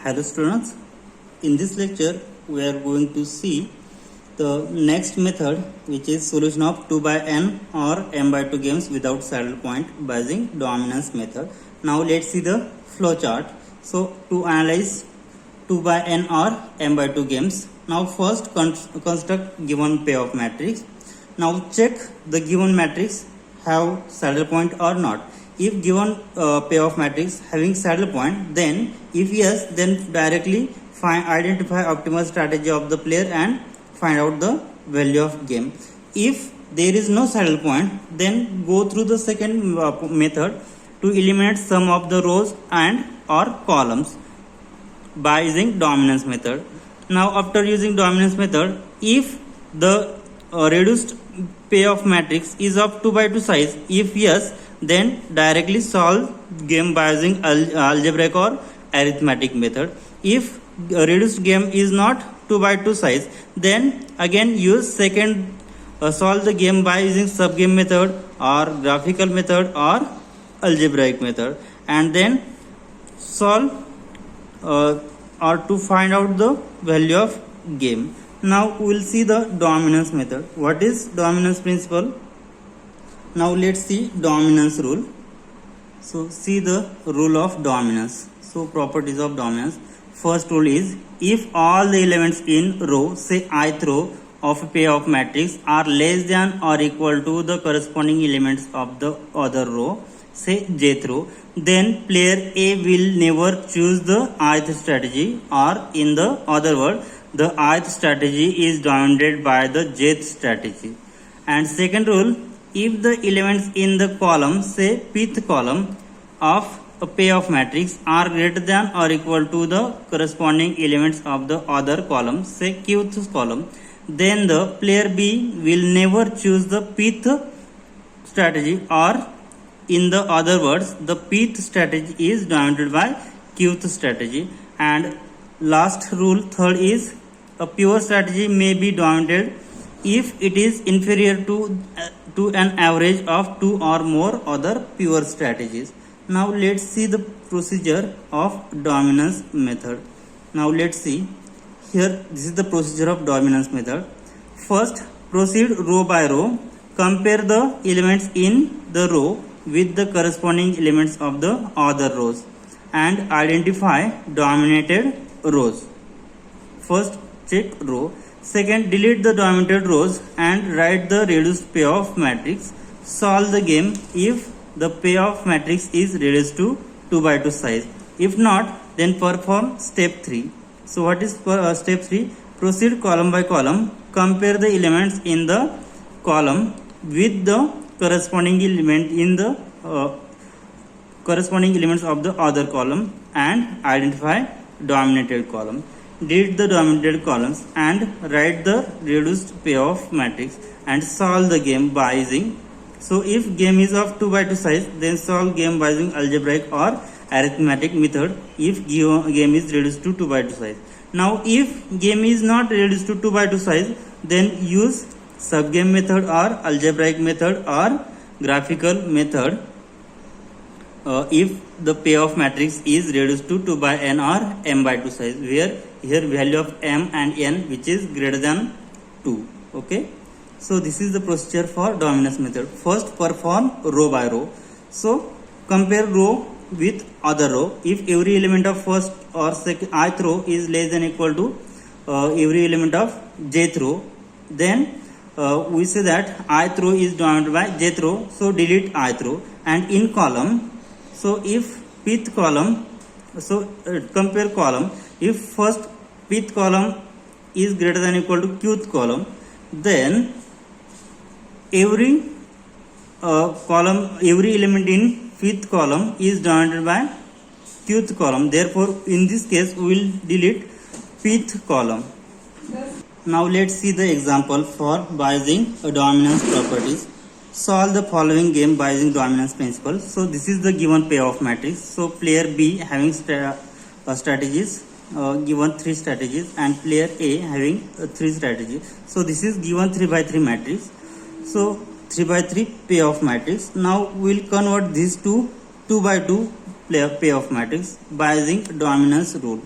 Hello students, in this lecture we are going to see the next method, which is solution of 2 by n or m by 2 games without saddle point by using dominance method. Now let's see the flow chart. So to analyze 2 by n or m by 2 games, now first construct given payoff matrix. Now check the given matrix have saddle point or not. If given payoff matrix having saddle point, then if yes, then directly identify optimal strategy of the player and find out the value of game. If there is no saddle point, then go through the second method to eliminate sum of the rows and or columns by using dominance method. Now after using dominance method, if the reduced payoff matrix is of 2 by 2 size, if yes, then directly solve game by using algebraic or arithmetic method. If reduced game is not 2 by 2 size, then again use second solve the game by using subgame method or graphical method or algebraic method, and then solve or to find out the value of game. Now we will see the dominance method. What is dominance principle? Now let's see dominance rule. So see the rule of dominance. So properties of dominance. First rule is, if all the elements in row, say ith row of a payoff matrix, are less than or equal to the corresponding elements of the other row, say jth row, then player A will never choose the ith strategy, or in the other word, the ith strategy is dominated by the jth strategy. And second rule, if the elements in the column, say pth column of a payoff matrix, are greater than or equal to the corresponding elements of the other column, say qth column, then the player B will never choose the pth strategy, or in the other words, the pth strategy is dominated by qth strategy. And last rule, third, is a pure strategy may be dominated if it is inferior to an average of two or more other pure strategies. Now let's see the procedure of dominance method. Now let's see here, this is the procedure of dominance method. First, proceed row by row, compare the elements in the row with the corresponding elements of the other rows and identify dominated rows. First, check row. Second, delete the dominated rows and write the reduced payoff matrix. Solve the game if the payoff matrix is reduced to 2 by 2 size. If not, then perform step 3. So what is step 3? Proceed column by column, compare the elements in the column with the corresponding element in the corresponding elements of the other column and identify dominated column. Delete the dominated columns and write the reduced payoff matrix and solve the game by using. So if game is of 2 by 2 size, then solve game by using algebraic or arithmetic method if game is reduced to 2 by 2 size. Now if game is not reduced to 2 by 2 size, then use subgame method or algebraic method or graphical method if the payoff matrix is reduced to 2 by n or m by 2 size, where here value of m and n which is greater than 2. Okay, so this is the procedure for dominance method. First, perform row by row. So compare row with other row. If every element of first or second ith row is less than or equal to every element of jth row, then we say that ith row is dominated by jth row, so delete ith row. And in column, so if pth column, so compare column. If first pth column is greater than or equal to qth column, then every column, every element in fifth column is dominated by qth column. Therefore, in this case, we will delete pth column. Now let's see the example for by using dominance properties. Solve the following game by using dominance principle. So this is the given payoff matrix. So player B having strategies, given 3 strategies, and player A having 3 strategies. So this is given 3 by 3 matrix. So 3 by 3 payoff matrix. Now we will convert this to 2 by 2 payoff matrix by using dominance rule.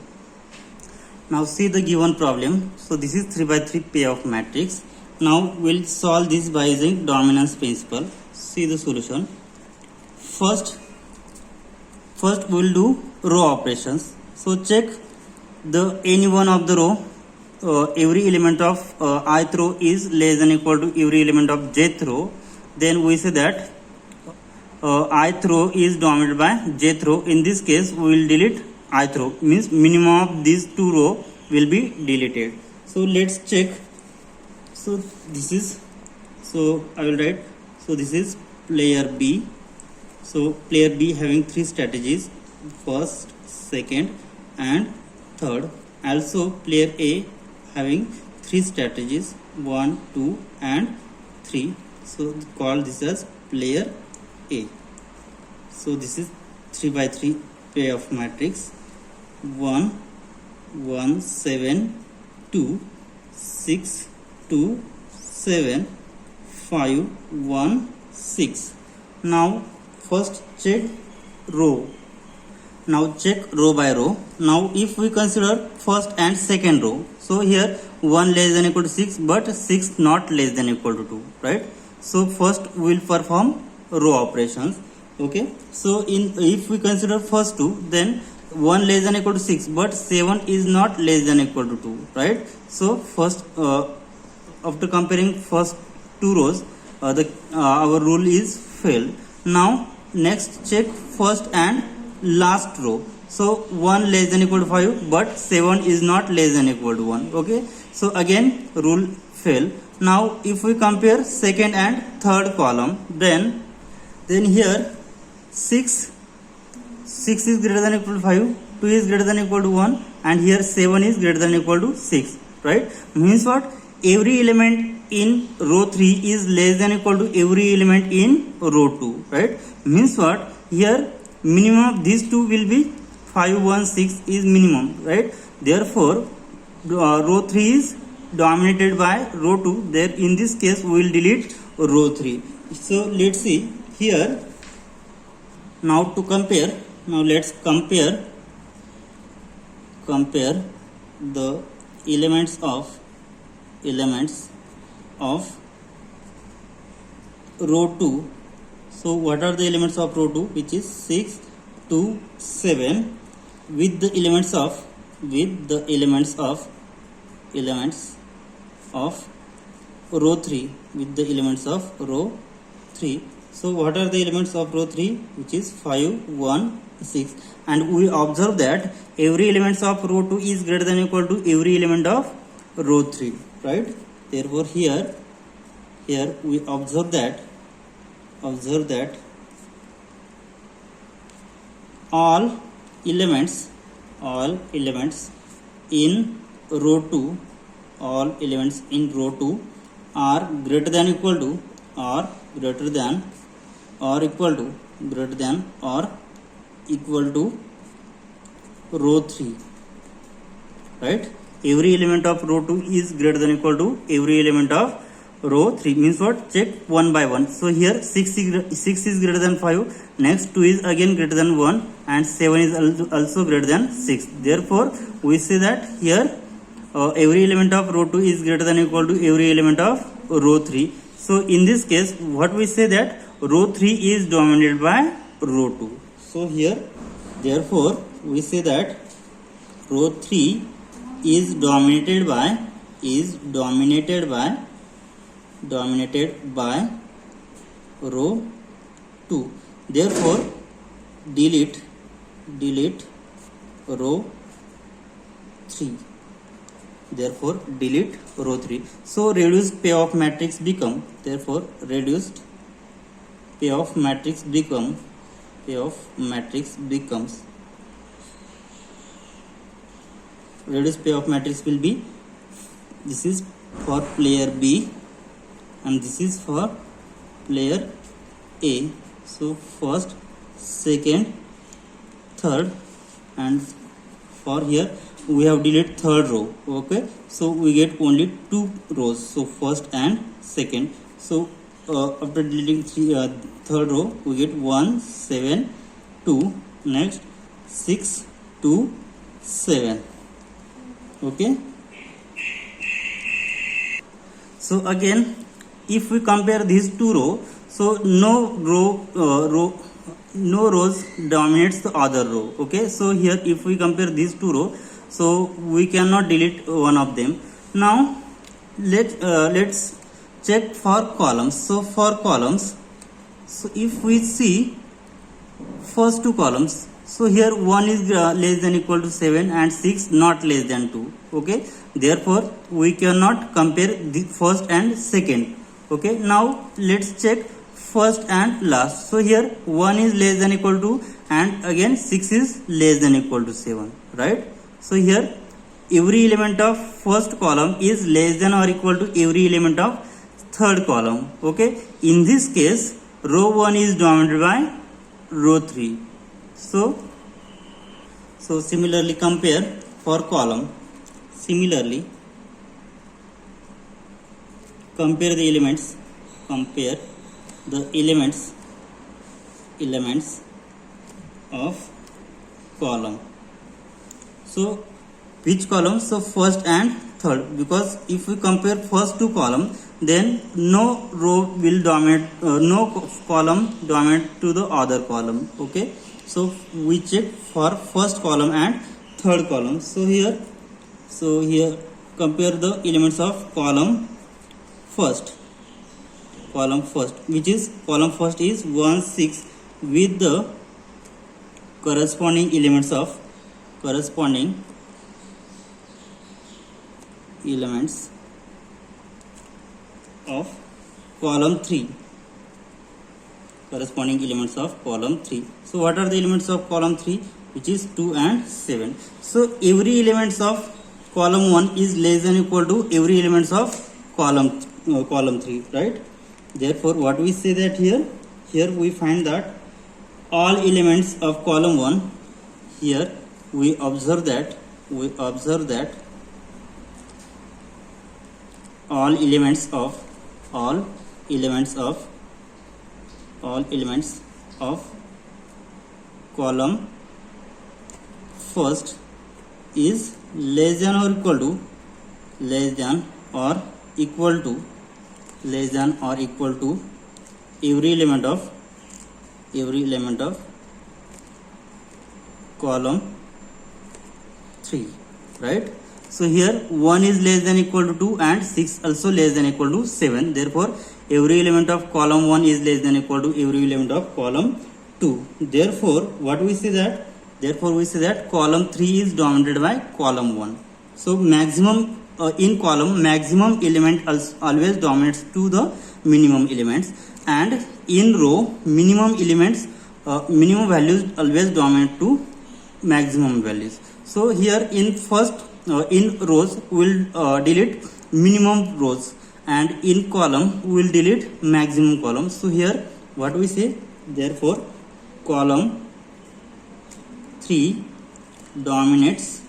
Now see the given problem. So this is 3 by 3 payoff matrix. Now we'll solve this by using dominance principle. See the solution. First we'll do row operations. So check the any one of the row. Every element of ith row is less than equal to every element of jth row. Then we say that ith row is dominated by jth row. In this case, we will delete ith row. Means minimum of these two row will be deleted. So let's check. So this is, so I will write. So this is player B. So player B having three strategies: first, second, and third. Also player A having three strategies: 1, 2, and 3. So call this as player A. So this is 3 by 3 payoff matrix. 1, 1, 7, 2, 6, 2, 7, 5, 1, 6. Now first check row. Now check row by row. Now if we consider first and second row, so here 1 less than equal to 6, but 6 not less than equal to 2, right? So first we will perform row operations. Okay, so if we consider first two, then 1 less than equal to 6, but 7 is not less than equal to 2, right? So first after comparing first two rows, our rule is failed. Now next check first and last row. So 1 less than equal to 5, but 7 is not less than equal to 1. Okay, so again rule fail. Now if we compare second and third column, then here 6 is greater than equal to 5, 2 is greater than equal to 1, and here 7 is greater than equal to 6, right? Means what? Every element in row 3 is less than equal to every element in row 2, right? Means what? Here minimum of these two will be 5, 1, 6 is minimum, right? Therefore row 3 is dominated by row 2. There in this case we will delete row 3. So let's see here. Now to compare, now let's compare the elements of row 2. So what are the elements of row 2? Which is 6, 2, 7 with the elements of row 3, with the elements of row 3. So what are the elements of row 3? Which is 5, 1, 6. And we observe that every element of row 2 is greater than or equal to every element of row 3, right? Therefore here we observe that all elements in row 2 are greater than equal to or greater than or equal to row 3, right? Every element of row 2 is greater than equal to every element of row 3. Means what? Check one by one. So here 6 is greater than 5, next 2 is again greater than 1, and 7 is also greater than 6. Therefore we say that here every element of row 2 is greater than equal to every element of row 3. So in this case what we say that row 3 is dominated by row 2. So here therefore we say that row 3 is dominated by row 2. Therefore delete row 3. Therefore delete row 3. So reduced payoff matrix become, therefore reduced payoff matrix becomes, reduced payoff matrix will be, this is for player B and this is for player A. So first, second, third, and for here we have deleted third row. Okay, so we get only two rows, so first and second. So after deleting third row we get 1, 7, 2, next 6, 2, 7. Okay. So again, if we compare these two rows, so no rows dominates the other row. Okay, so here if we compare these two rows, so we cannot delete one of them. Now let's check for columns. So for columns, so if we see first two columns, so here 1 is less than equal to 7 and 6 not less than 2. Okay, therefore we cannot compare the first and second. Okay, now let's check first and last. So here 1 is less than equal to, and again 6 is less than equal to 7, right? So here every element of first column is less than or equal to every element of third column. Okay, in this case row 1 is dominated by row 3. So similarly compare for column. Similarly compare the elements of column. So which column? So first and third, because if we compare first two column, then no row will dominate, no column dominate to the other column. Okay, so we check for first column and third column. So here compare the elements of column first, which is column first is 1 6 with the corresponding elements of column 3. So what are the elements of column 3? Which is 2 and 7. So every elements of column 1 is less than equal to every elements of column 3, right? Therefore what we say that here we find that all elements of column 1, here we observe that all elements of column first is less than or equal to every element of column 3, right? So here 1 is less than equal to 2 and 6 also less than equal to 7. Therefore every element of column 1 is less than equal to every element of column 2. Therefore what we say that column 3 is dominated by column 1. So maximum in column, maximum element always dominates to the minimum elements, and in row minimum values always dominate to maximum values. So here in first in rows we will delete minimum rows, and in column we will delete maximum columns. So here what we say, therefore column 3 dominates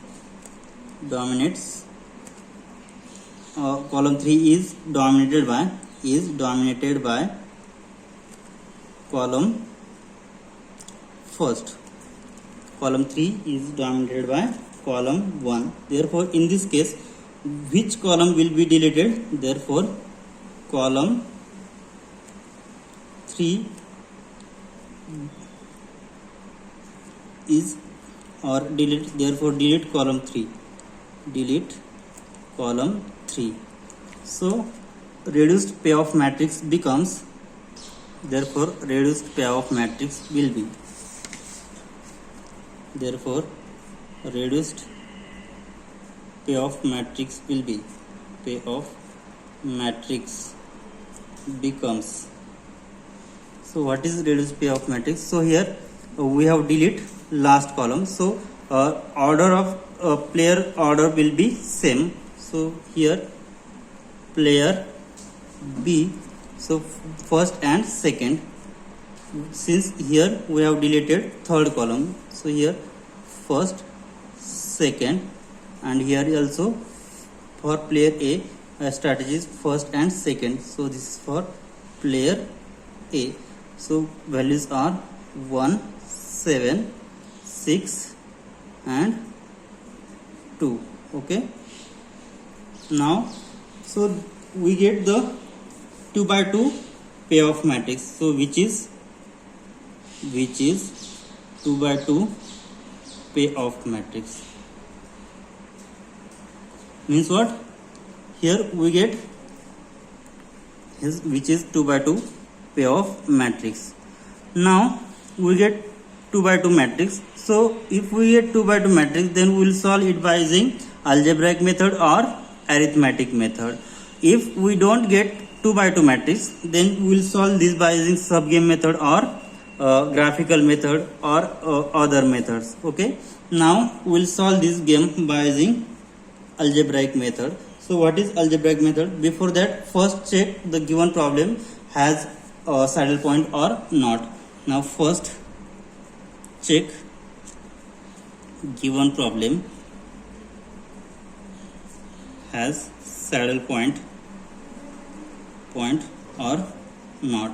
column 3 is dominated by column first. Column 3 is dominated by column 1. Therefore in this case which column will be deleted? Therefore column 3 is or delete, therefore delete column 3. So reduced payoff matrix becomes, therefore reduced payoff matrix will be, therefore reduced payoff matrix will be, payoff matrix becomes. So what is reduced payoff matrix? So here we have delete last column, so order of player order will be same. So here player B, so first and second, since here we have deleted third column, so here first, second, and here also for player A strategy is first and second. So this is for player A. So values are 1, 7, 6 and 2. Okay, now so we get the 2 by 2 payoff matrix. So which is 2 by 2 payoff matrix. Means what? Here we get which is 2 by 2 payoff matrix. Now we get 2 by 2 matrix. So if we get 2 by 2 matrix, then we will solve it by using algebraic method or arithmetic method. If we don't get 2 by 2 matrix, then we will solve this by using subgame method or graphical method or other methods. Okay, now we will solve this game by using algebraic method. So what is algebraic method? Before that, first check the given problem has a saddle point or not. Now first check given problem has saddle point or not,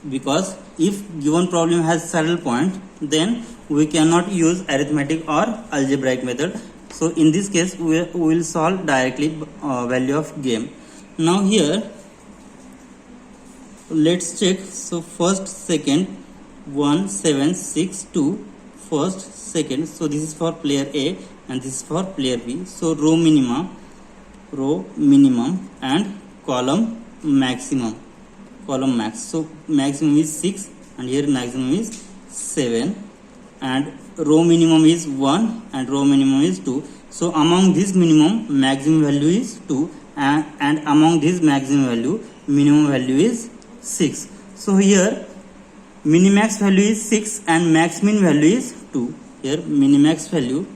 because if given problem has saddle point, then we cannot use arithmetic or algebraic method. So in this case we will solve directly value of game. Now here let's check. So first, second, 1, 7, 6, 2, first, second. So this is for player A and this is for player B. So row minimum and column maximum, column max. So maximum is 6 and here maximum is 7, and row minimum is 1 and row minimum is 2. So among this minimum, maximum value is 2, and among this maximum value, minimum value is 6. So here minimax value is 6 and max min value is 2. Here minimax value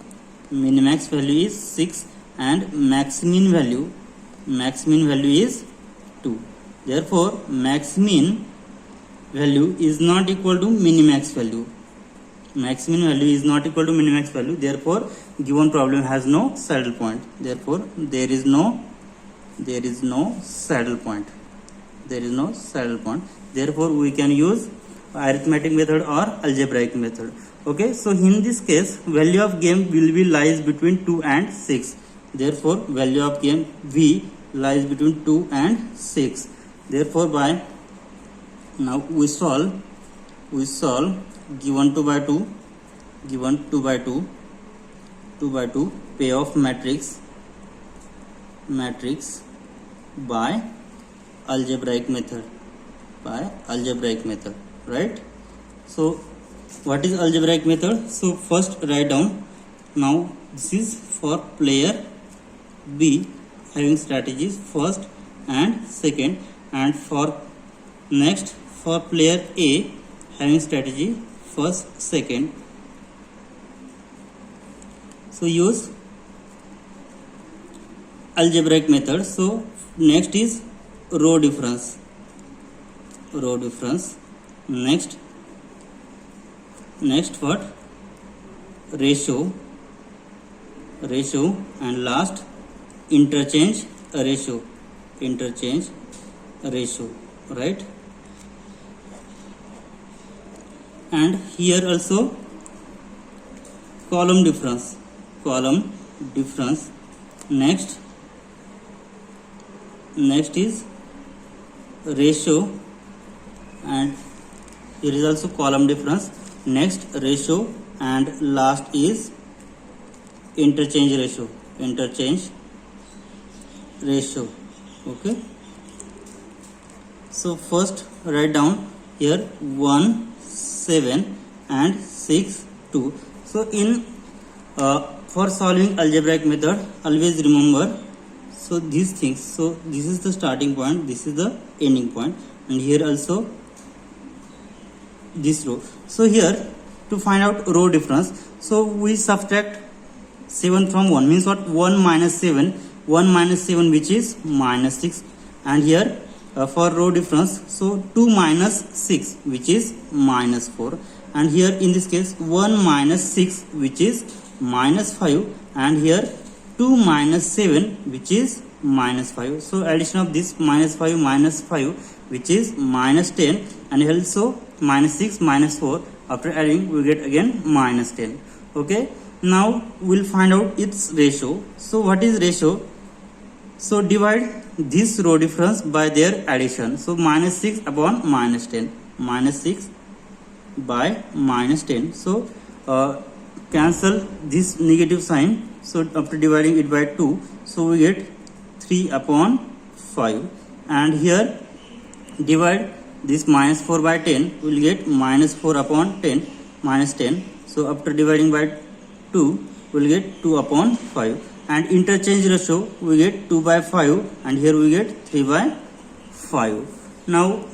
is 6 and max min value is 2. Therefore max min value is not equal to minimax value. Max min value is not equal to minimax value. Therefore given problem has no saddle point. Therefore there is no saddle point. Therefore we can use arithmetic method or algebraic method. Okay, so in this case value of game will be lies between 2 and 6. Therefore value of game V lies between 2 and 6. Therefore by now we solve given 2 by 2 payoff matrix by algebraic method, right? So what is algebraic method? So first write down. Now this is for player B having strategies first and second, and for next for player A having strategy first, second. So use algebraic method. So next is row difference. Next what? Ratio, and last interchange ratio, right? And here also column difference. Next is ratio, and here is also column difference. Next ratio, and last is interchange ratio. Okay, so first write down here 1, 7 and 6, 2. So in for solving algebraic method, always remember these things. So this is the starting point, this is the ending point, and here also this row. So here to find out row difference, so we subtract 7 from 1, means what? 1 minus 7 which is minus 6, and here for row difference, so 2 minus 6 which is minus 4, and here in this case 1 minus 6 which is minus 5, and here 2 minus 7 which is minus 5. So addition of this minus 5 which is minus 10, and also minus 6 minus 4, after adding we get again minus 10. Okay, Now we'll find out its ratio. So what is ratio? So divide this row difference by their addition. So minus 6 upon minus 10. Minus 6 by minus 10. So cancel this negative sign. So after dividing it by 2, so we get 3 upon 5. And here divide this minus 4 by 10, we will get minus 4 upon 10, minus 10. So after dividing by 2, we will get 2 upon 5. And interchange ratio, we get 2 by 5, and here we get 3 by 5. Now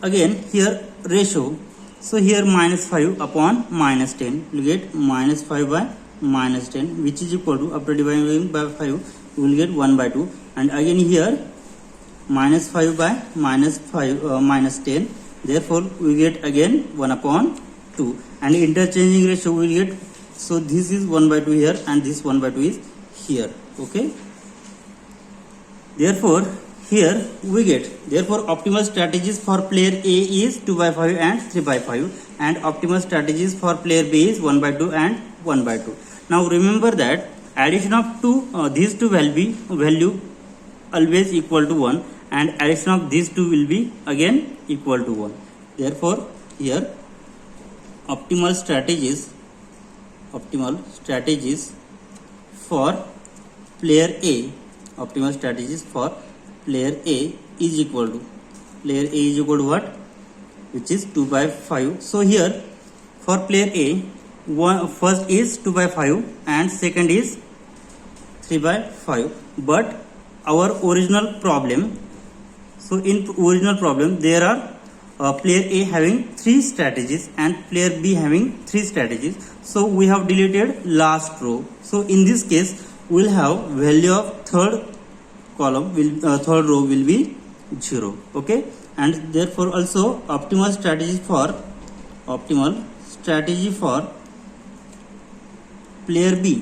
again here ratio. So here minus 5 upon minus 10, we will get minus 5 by minus 10, which is equal to, after dividing by 5, we will get 1 by 2. And again here minus 5 by minus 10, therefore we get again 1 upon 2. And interchanging ratio we will get, so this is 1 by 2 here and this 1 by 2 is here. Okay, therefore here we get, therefore optimal strategies for player A is 2 by 5 and 3 by 5, and optimal strategies for player B is 1 by 2 and 1 by 2. Now remember that addition of these two will be value always equal to 1, and addition of these two will be again equal to 1. Therefore here optimal strategies for player A, optimal strategies for player A is equal to what? Which is 2 by 5. So here for player A, first is 2 by 5 and second is 3 by 5. But our original problem, so in original problem there are player A having 3 strategies and player B having 3 strategies. So we have deleted last row. So in this case we will have value of third row will be 0. Okay, and therefore also optimal strategy for player B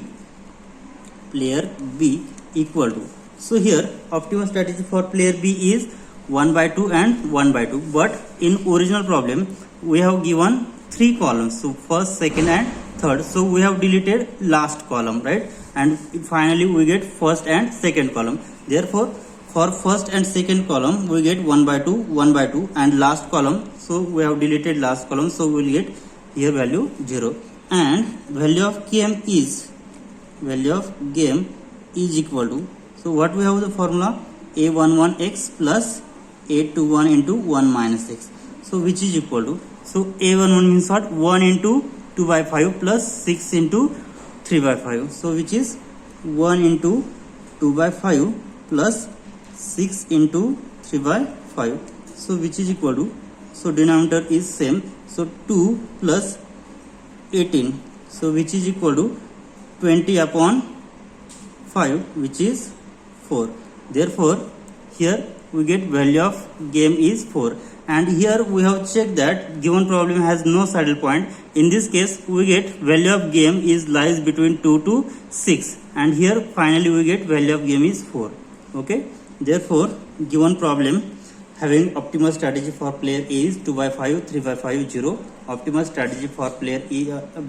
equal to, so here optimal strategy for player B is 1 by 2 and 1 by 2, but in original problem we have given 3 columns, so first, second and third. So we have deleted last column, right? And finally we get first and second column. Therefore for first and second column we get 1 by 2, 1 by 2, and last column, so we have deleted last column, so we will get here value 0. And value of game is equal to, so what we have the formula, a11x plus a21 into 1 minus x, so which is equal to, so a11 means what, 1 into 2 by 5 plus 6 into 3 by 5, so which is 1 into 2 by 5 plus 6 into 3 by 5, so which is equal to, so denominator is same, so 2 plus 18, so which is equal to 20 upon 5, which is 4. Therefore here we get value of game is 4. And here we have checked that given problem has no saddle point. In this case we get value of game is lies between 2 to 6, and here finally we get value of game is 4. Okay, therefore given problem having optimal strategy for player A is 2 by 5, 3 by 5, 0. Optimal strategy for player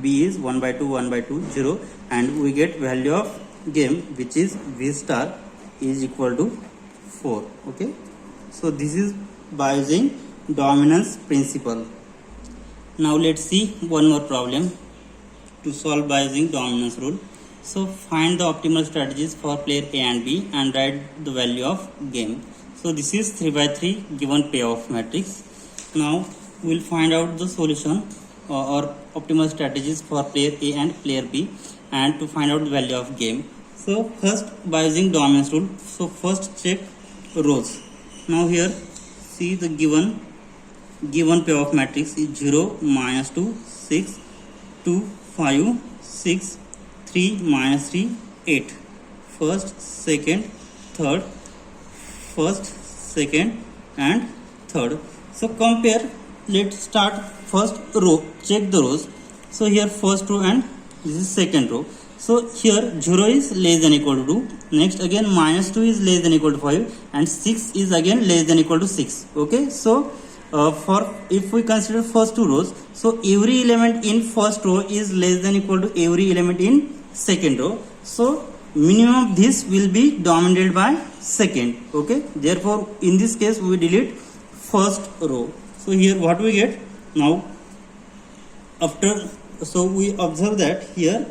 B is 1 by 2, 1 by 2, 0. And we get value of game, which is V star is equal to 4. Okay, so this is by using dominance principle. Now let's see one more problem to solve by using dominance rule. So find the optimal strategies for player A and B and write the value of game. So this is 3 by 3 given payoff matrix. Now we will find out the solution or optimal strategies for player A and player B, and to find out the value of game. So first by using dominance rule, so first check rows. Now here see the given payoff matrix is 0, minus 2, 6, 2, 5, 6, 3, minus 3, 8. First, second, third, first, second and third. So compare, let's start first row, check the rows. So here first row and this is second row. So here 0 is less than equal to 2. Next again minus 2 is less than equal to 5, and 6 is again less than equal to 6. Okay, so for if we consider first two rows, so every element in first row is less than equal to every element in second row. So minimum of this will be dominated by second. Okay, therefore in this case we delete first row. So here what we get now, after, so we observe that here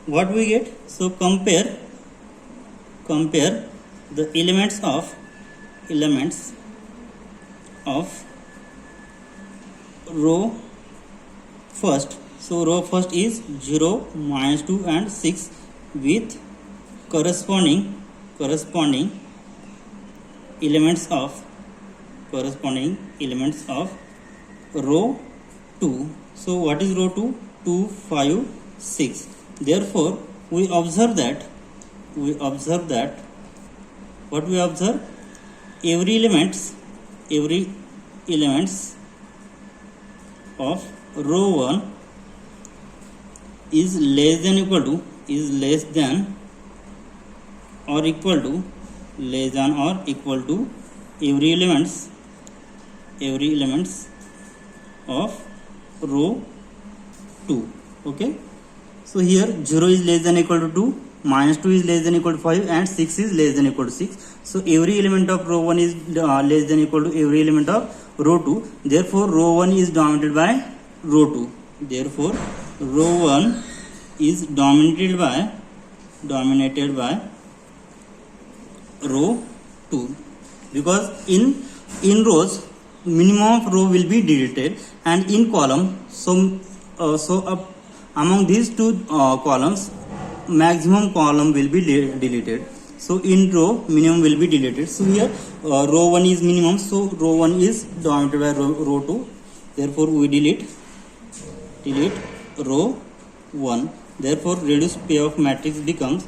what we get. So compare the elements of row first. So row first is 0, -2 and 6 with corresponding elements of row 2. So what is row 2? 2, 5, 6. Therefore we observe that what we observe, every elements of row 1 is less than or equal to every elements of row 2. Okay, so here 0 is less than equal to 2, -2 is less than equal to 5 and 6 is less than equal to 6. So every element of row 1 is less than equal to every element of row 2. Therefore row 1 is dominated by row 2. Therefore row 1 is dominated by row 2, because in rows minimum of row will be deleted, and in column so up among these two columns maximum column will be deleted. So in row minimum will be deleted. So here row 1 is minimum, so row 1 is dominated by row 2. Therefore we delete row 1. Therefore reduced payoff matrix becomes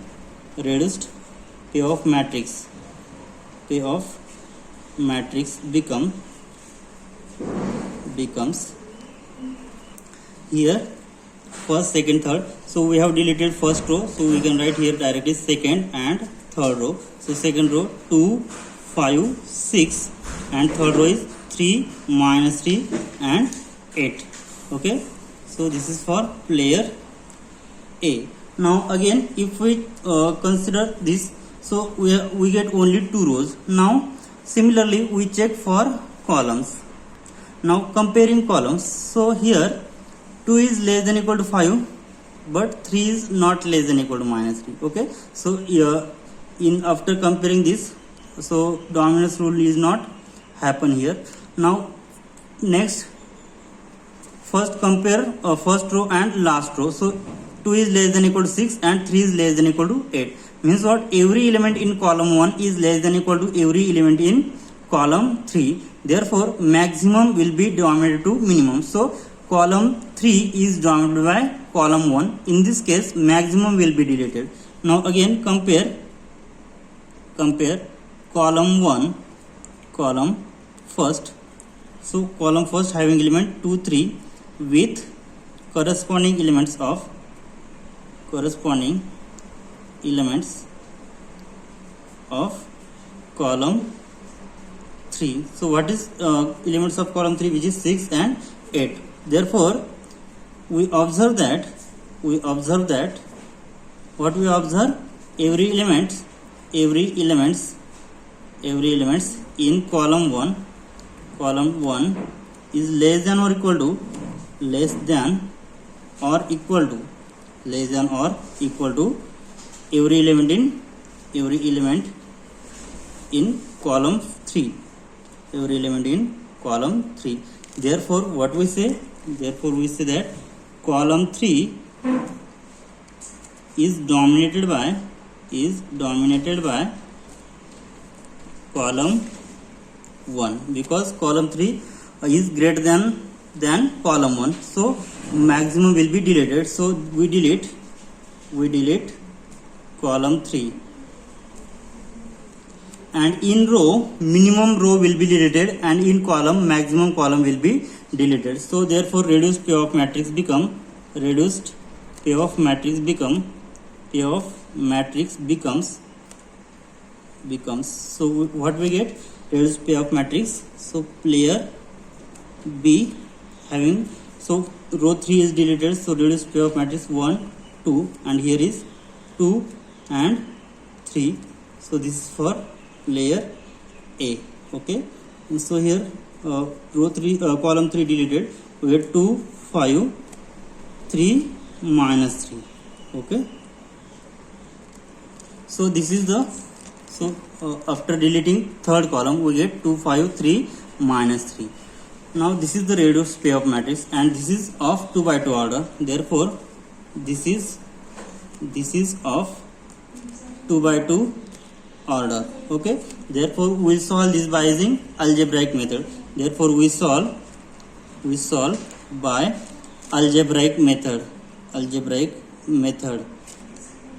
becomes here first, second, third. So we have deleted first row, so we can write here directly second and third row. So second row 2, 5, 6 and third row is 3, -3 and 8. Okay, so this is for player A. Now again if we consider this, so we get only 2 rows. Now similarly we check for columns. Now comparing columns, so here 2 is less than equal to 5 but 3 is not less than equal to -3. Okay, so in after comparing this, so dominance rule is not happen here. Now next, first compare first row and last row. So 2 is less than equal to 6 and 3 is less than equal to 8. Means what? Every element in column 1 is less than equal to every element in column 3. Therefore maximum will be dominated to minimum. So column 3 is dominated by column 1. In this case maximum will be deleted. Now again compare column 1, column first. So column first having element 2, 3 with corresponding elements of column 3. So what is elements of column 3, which is 6 and 8. Therefore we observe that what we observe, every elements in column 1 is less than or equal to every element in column 3. Therefore what we say, that column 3 is dominated by column 1, because column 3 is greater than column 1. So maximum will be deleted. So we delete column 3. And in row minimum row will be deleted, and in column maximum column will be deleted. So therefore reduced payoff matrix becomes so what we get, reduced payoff matrix. So player B having, so row 3 is deleted, so reduced payoff matrix 1, 2 and here is 2 and 3. So this is for layer A. Okay, so here row 3 column 3 deleted, we get 2 5 3 minus 3. Okay, so this is the after deleting third column we get 2 5 3 minus 3. Now this is the reduced payoff matrix and this is of 2 by 2 order. Therefore this is of 2 by 2 order. Okay, therefore we solve this by using algebraic method. Therefore we solve by algebraic method.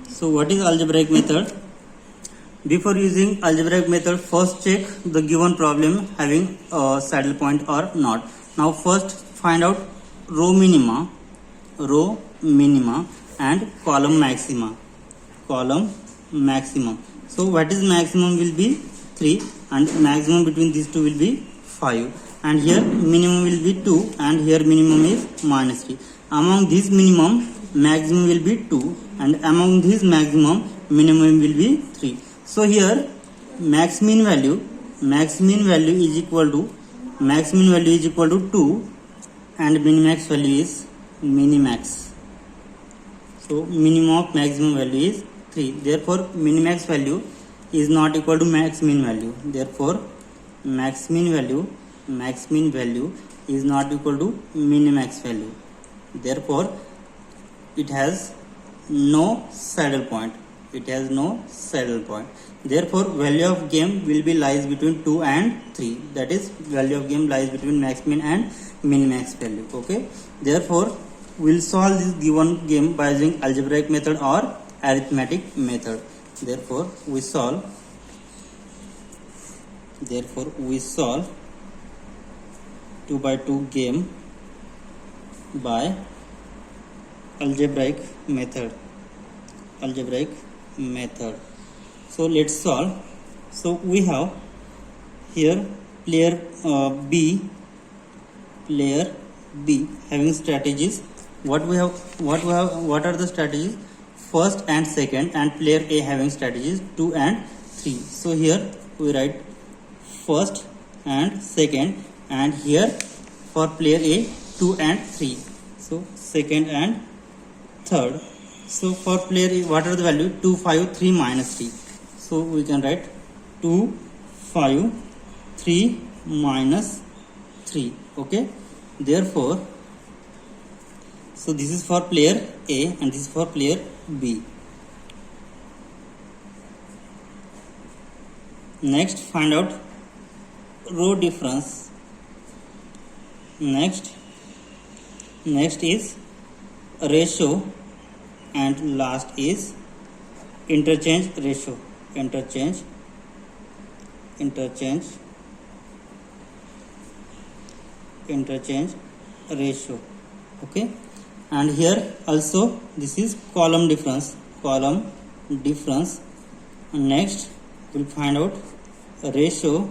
So what is algebraic method? Before using algebraic method, first check the given problem having a saddle point or not. Now first find out row minima and column maximum. So what is maximum will be 3 and maximum between these two will be 5, and here minimum will be 2 and here minimum is minus 3. Among this minimum maximum will be 2 and among this maximum minimum will be 3. So here max min value is equal to 2 and minimax value is minimax. So minimum of maximum value is 3. Therefore minimax value is not equal to max min value. Therefore max min value is not equal to minimax value. Therefore it has no saddle point. Therefore value of game will be lies between 2 and 3. That is value of game lies between max min and minimax value. Okay, therefore we'll solve this given game by using algebraic method or arithmetic method. Therefore we solve 2 by 2 game by algebraic method. So let's solve. So we have here player B having strategies. What are the strategies? First and second, and player A having strategies 2 and 3. So here we write first and second, and here for player A 2 and 3. So second and third. So for player A, what are the value? 2 5 3 minus 3. So we can write 2 5 3 minus 3. Okay, therefore so this is for player A and this is for player B. Next find out row difference. Next is ratio, and last is interchange ratio. Okay, and here also this is column difference. Next we'll find out ratio,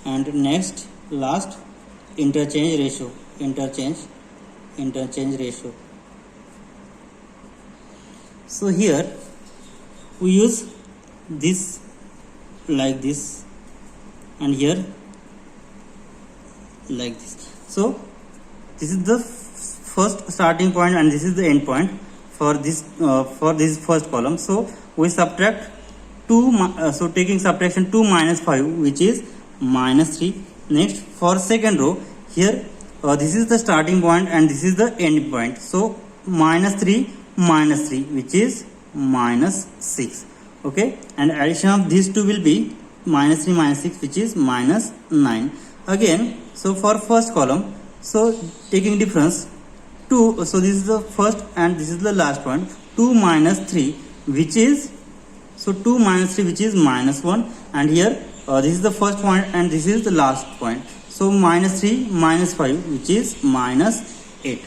and next last interchange ratio. So here we use this like this and here like this. So this is the first starting point and this is the end point for this first column. So we subtract 2, so taking subtraction 2 minus 5 which is minus 3. Next for second row, here this is the starting point and this is the end point. So minus 3 which is minus 6. Okay, and addition of these two will be minus 3 minus 6 which is minus 9. Again, so for first column, so taking difference 2, so this is the first and this is the last point. 2 minus 3 which is, so 2 minus 3 which is minus 1, and here this is the first point and this is the last point. So minus 3 minus 5 which is minus 8.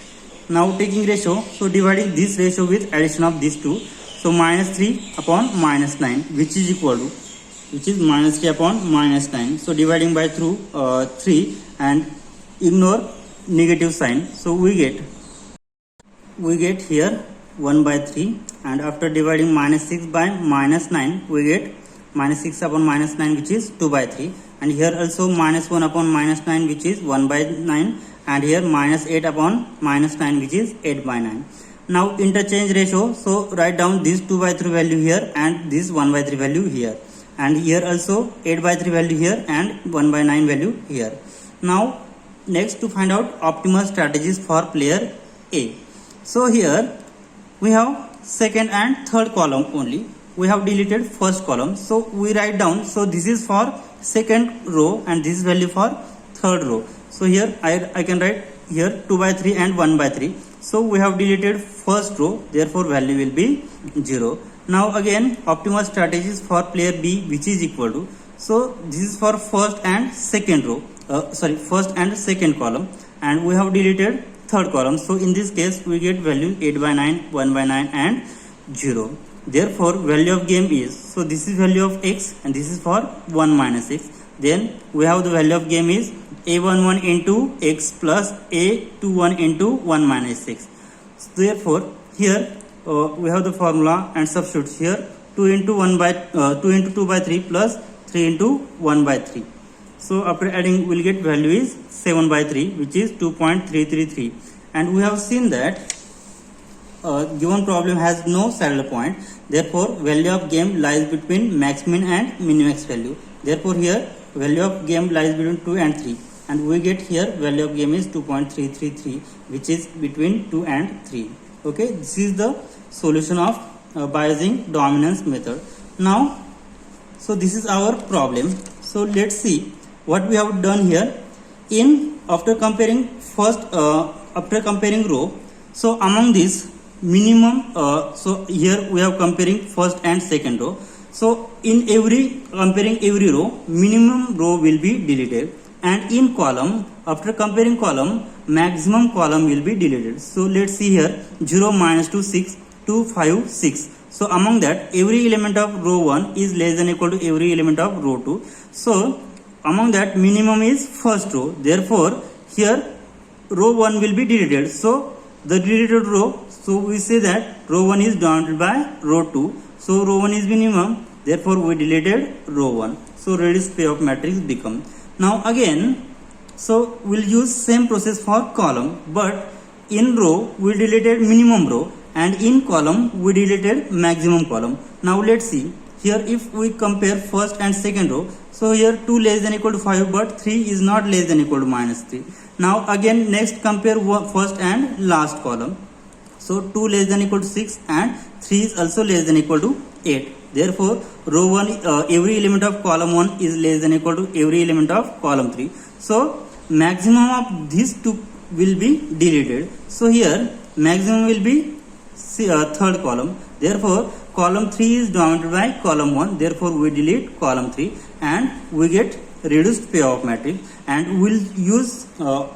Now taking ratio, so dividing this ratio with addition of these two, so minus 3 upon minus 9 which is minus 3 upon minus 9. So dividing by through 3 and ignore negative sign. So we get here 1 by 3, and after dividing minus 6 by minus 9 we get minus 6 upon minus 9 which is 2 by 3, and here also minus 1 upon minus 9 which is 1 by 9, and here minus 8 upon minus 9 which is 8 by 9. Now interchange ratio, so write down this 2 by 3 value here and this 1 by 3 value here, and here also 8 by 3 value here and 1 by 9 value here. Now next to find out optimal strategies for player A. So here we have second and third column only. We have deleted first column, so we write down, so this is for second row and this is value for third row. So here I can write here 2 by 3 and 1 by 3. So we have deleted first row, therefore value will be 0. Now again optimal strategies for player B, which is equal to, so this is for first and second row, first and second column, and we have deleted third column. So in this case we get value 8 by 9, 1 by 9 and 0. Therefore value of game is, so this is value of x and this is for 1 minus x. Then we have the value of game is a11 into x plus a21 into 1 minus x. So therefore here we have the formula and substitute here 2 into 2 by 3 plus 3 into 1 by 3. So after adding we'll get value is 7 by 3, which is 2.333, and we have seen that given problem has no saddle point, therefore value of game lies between max min and min max value. Therefore here value of game lies between 2 and 3, and we get here value of game is 2.333, which is between 2 and 3. Okay, this is the solution of Bayesian dominance method. Now so this is our problem. So let's see what we have done here. After comparing row, so among this minimum, so here we have comparing first and second row. So in comparing every row, minimum row will be deleted, and in column, after comparing column, maximum column will be deleted. So let's see here 0, minus 2, 6, 2, 5, 6. So among that every element of row 1 is less than equal to every element of row 2. So among that minimum is first row, therefore here row 1 will be deleted. So the deleted row, so we say that row 1 is dominated by row 2. So row 1 is minimum, therefore we deleted row 1. So reduced payoff matrix become. Now again, so we'll use same process for column, but in row we deleted minimum row and in column we deleted maximum column. Now let's see here, if we compare first and second row, so here 2 less than equal to 5, but 3 is not less than equal to minus 3. Now again next compare first and last column. So 2 less than equal to 6 and 3 is also less than equal to 8. Therefore row 1, every element of column 1 is less than equal to every element of column 3. So maximum of these two will be deleted. So here maximum will be third column. Therefore column 3 is dominated by column 1. Therefore we delete column 3 and we get reduced payoff matrix, and we'll use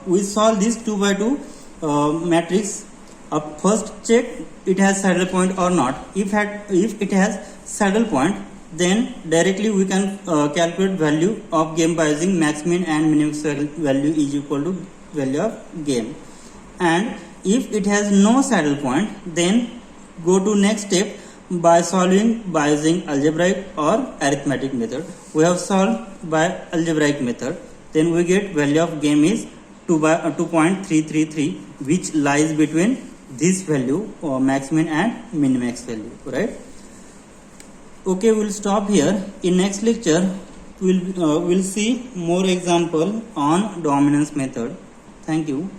we solve this 2 by 2 matrix. First check it has saddle point or not. If it has saddle point, then directly we can calculate value of game by using max min and minimum value is equal to value of game. And if it has no saddle point, then go to next step by solving by using algebraic or arithmetic method. We have solved by algebraic method, then we get value of game is 2.333, which lies between this value or max min and min max value, right? Okay, we'll stop here. In next lecture we'll see more example on dominance method. Thank you.